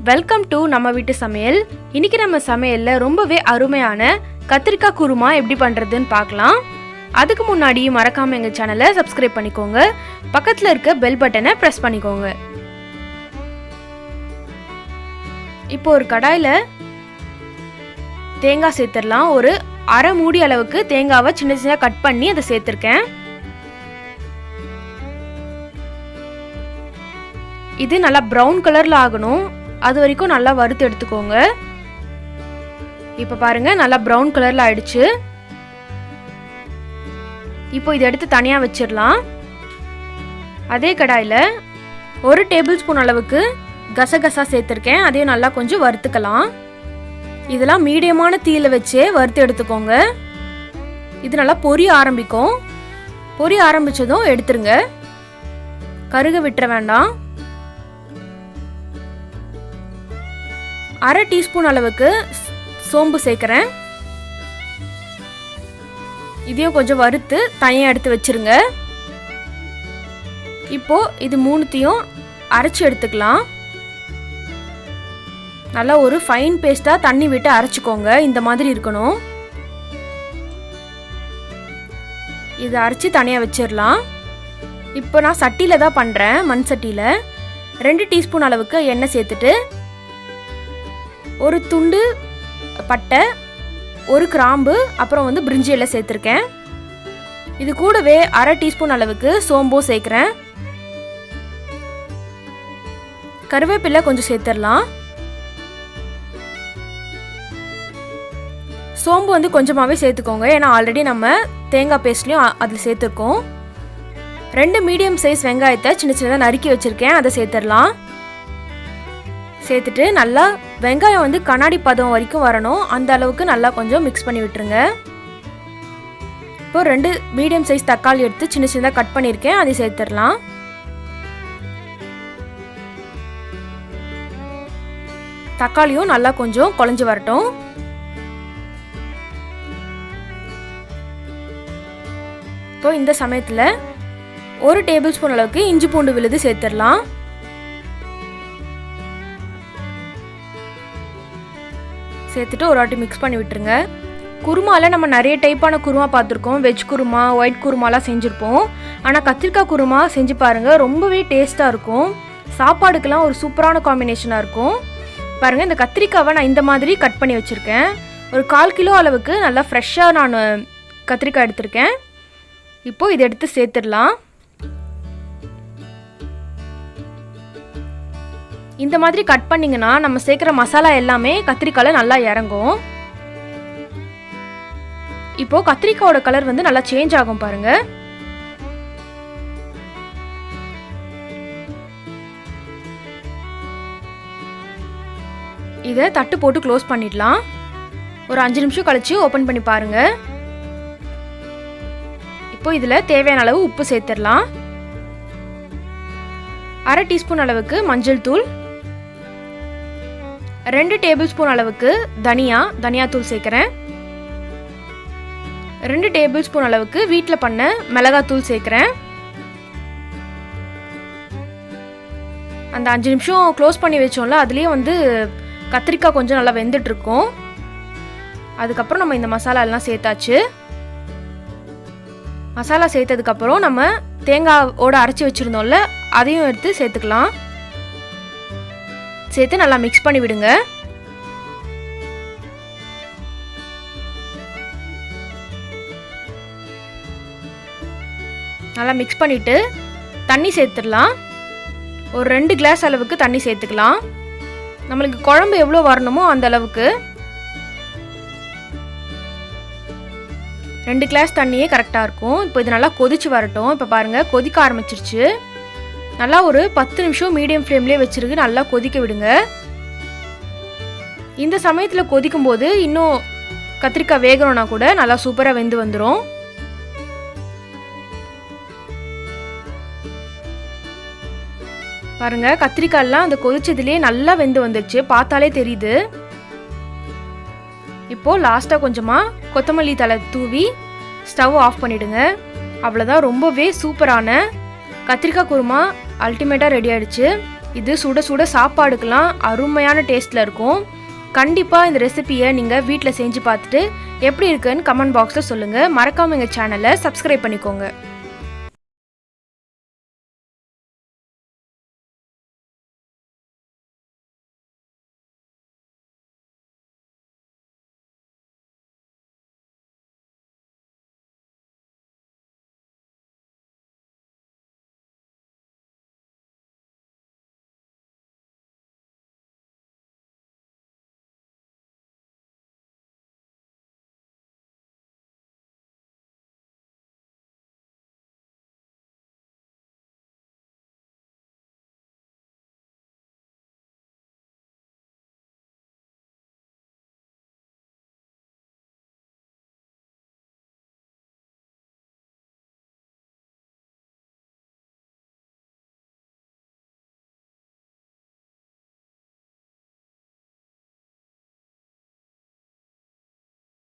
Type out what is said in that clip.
Welcome to நம்ம வீட்டு சமையல். இன்னைக்கு நம்ம சமையல்ல ரொம்பவே அருமையான கத்திரிக்காய் குருமா எப்படி பண்றதுன்னு பார்க்கலாம். அதுக்கு முன்னாடி மறக்காம எங்க சேனலை சப்ஸ்கிரைப் பண்ணிக்கோங்க. பக்கத்துல இருக்க பெல் பட்டனை பிரஸ் பண்ணிக்கோங்க. இப்போ ஒரு கடாயில தேங்காய் சேர்த்துடலாம். ஒரு அரை மூடி அளவுக்கு தேங்காவை சின்ன சின்ன கட் பண்ணி அதை சேர்த்திருக்கேன். இது நல்லா ப்ரௌன் கலர்ல ஆகணும், அது வரைக்கும் நல்லா வறுத்து எடுத்துக்கோங்க. இப்ப பாருங்க நல்லா ப்ரௌன் கலர்ல ஆயிடுச்சு. இப்போ இதை எடுத்து தனியா வச்சிடலாம். அதே கடாயில ஒரு டேபிள் ஸ்பூன் அளவுக்கு கசகசா சேர்த்திருக்கேன். அதையும் நல்லா கொஞ்சம் வறுத்துக்கலாம். இதெல்லாம் மீடியமான தீயில வச்சு வறுத்து எடுத்துக்கோங்க. இது நல்லா பொரிய ஆரம்பிக்கும். பொரிய ஆரம்பிச்சதும் எடுத்துருங்க, கருக விட்டுற வேண்டாம். அரை டீஸ்பூன் அளவுக்கு சோம்பு சேர்க்கிறேன். இதையும் கொஞ்சம் வறுத்து தனியாக எடுத்து வச்சிருங்க. இப்போ இது மூணுத்தையும் அரைச்சி எடுத்துக்கலாம். நல்லா ஒரு ஃபைன் பேஸ்டா தண்ணி விட்டு அரைச்சிக்கோங்க. இந்த மாதிரி இருக்கணும். இதை அரைச்சி தனியாக வச்சிடலாம். இப்போ நான் சட்டியில் தான் பண்ணுறேன், மண் சட்டியில். 2 டீஸ்பூன் அளவுக்கு எண்ணெய் சேர்த்துட்டு ஒரு துண்டு பட்டை, ஒரு கிராம்பு, அப்புறம் பிரிஞ்சி இலை சேர்த்துருக்கேன். இது கூடவே அரை டீஸ்பூன் அளவுக்கு சோம்பும் சேர்க்குறேன். கருவேப்பிலை கொஞ்சம் சேர்த்துடலாம். சோம்பு கொஞ்சமாகவே சேர்த்துக்கோங்க, ஏன்னா ஆல்ரெடி நம்ம தேங்காய் பேஸ்ட்லையும் அதில் சேர்த்துருக்கோம். 2 மீடியம் சைஸ் வெங்காயத்தை சின்ன சின்னதாக நறுக்கி வச்சுருக்கேன், அதை சேர்த்துடலாம். சேர்த்துட்டு நல்லா வெங்காயம் கண்ணாடி பதம் வரைக்கும் வரணும், அந்த அளவுக்கு நல்லா கொஞ்சம் மிக்ஸ் பண்ணி விட்டுருங்க. இப்போ 2 மீடியம் சைஸ் தக்காளி எடுத்து சின்ன சின்னதாக கட் பண்ணியிருக்கேன், அதை சேர்த்துடலாம். தக்காளியும் நல்லா கொஞ்சம் குழஞ்சி வரட்டும். இப்போ இந்த சமயத்தில் ஒரு டேபிள் ஸ்பூன் அளவுக்கு இஞ்சி பூண்டு விழுது சேர்த்துடலாம். சேர்த்துட்டு ஒரு வாட்டி மிக்ஸ் பண்ணி விட்டுருங்க. குருமாவில் நம்ம நிறைய டைப்பான குருமா பார்த்துருக்கோம். வெஜ் குருமா, ஒயிட் குருமாலாம் செஞ்சுருப்போம். ஆனால் கத்திரிக்காய் குருமா செஞ்சு பாருங்கள், ரொம்பவே டேஸ்ட்டாக இருக்கும். சாப்பாடுக்கெல்லாம் ஒரு சூப்பரான காம்பினேஷனாக இருக்கும். பாருங்கள், இந்த கத்திரிக்காவை நான் இந்த மாதிரி கட் பண்ணி வச்சுருக்கேன். ஒரு 1/4 கிலோ அளவுக்கு நல்லா ஃப்ரெஷ்ஷாக நான் கத்திரிக்காய் எடுத்திருக்கேன். இப்போது இதை எடுத்து சேர்த்துடலாம். இந்த மாதிரி கட் பண்ணிங்கன்னா நம்ம சேர்க்குற மசாலா எல்லாமே கத்திரிக்காயில் நல்லா இறங்கும். இப்போ கத்திரிக்காயோட கலர் நல்லா சேஞ்ச் ஆகும் பாருங்க. இதை தட்டு போட்டு க்ளோஸ் பண்ணிடலாம். ஒரு 5 நிமிஷம் கழிச்சு ஓப்பன் பண்ணி பாருங்க. இப்போ இதில் தேவையான அளவு உப்பு சேர்த்துடலாம். அரை டீஸ்பூன் அளவுக்கு மஞ்சள் தூள், 2 டேபிள் ஸ்பூன் அளவுக்கு தனியாத்தூள் சேர்க்குறேன். 2 டேபிள் ஸ்பூன் அளவுக்கு வீட்டில் பண்ண மிளகாத்தூள் சேர்க்குறேன். அந்த 5 நிமிஷம் க்ளோஸ் பண்ணி வச்சோம்ல, அதுலேயே கத்திரிக்காய் கொஞ்சம் நல்லா வெந்துட்டுருக்கும். அதுக்கப்புறம் நம்ம இந்த மசாலா எல்லாம் சேர்த்தாச்சு. மசாலா சேர்த்ததுக்கப்புறம் நம்ம தேங்காயோட அரைச்சி வச்சுருந்தோம்ல, அதையும் எடுத்து சேர்த்துக்கலாம். சேர்த்து நல்லா மிக்ஸ் பண்ணி விடுங்க. நல்லா மிக்ஸ் பண்ணிட்டு தண்ணி சேர்த்துடலாம். ஒரு 2 கிளாஸ் அளவுக்கு தண்ணி சேர்த்துக்கலாம். நம்மளுக்கு குழம்பு எவ்வளோ வரணுமோ அந்த அளவுக்கு. 2 கிளாஸ் தண்ணியே கரெக்டாக இருக்கும். இப்போ இது நல்லா கொதிச்சு வரட்டும். இப்போ பாருங்கள், கொதிக்க ஆரம்பிச்சிருச்சு. நல்லா ஒரு 10 நிமிஷம் மீடியம் ஃப்ளேம்லேயே வச்சுருக்கு நல்லா கொதிக்க விடுங்க. இந்த சமயத்தில் கொதிக்கும் போது இன்னும் கத்திரிக்காய் வேகணும்னா கூட நல்லா சூப்பராக வெந்து வந்துடும். பாருங்க, கத்திரிக்காயெல்லாம் அந்த கொதிச்சதுலேயே நல்லா வெந்து வந்துடுச்சு, பார்த்தாலே தெரியுது. இப்போது லாஸ்ட்டாக கொஞ்சமாக கொத்தமல்லி தழை தூவி ஸ்டவ் ஆஃப் பண்ணிவிடுங்க. அவ்வளோதான், ரொம்பவே சூப்பரான கத்திரிக்காய் குருமா அல்டிமேட்டாக ரெடி ஆகிடுச்சு. இது சுட சுட சாப்பாடுக்கெல்லாம் அருமையான டேஸ்ட்டில் இருக்கும். கண்டிப்பாக இந்த ரெசிபியை நீங்கள் வீட்டில் செஞ்சு பார்த்துட்டு எப்படி இருக்குன்னு கமெண்ட் பாக்ஸில் சொல்லுங்கள். மறக்காமல் எங்கள் சேனலை சப்ஸ்கிரைப் பண்ணிக்கோங்க.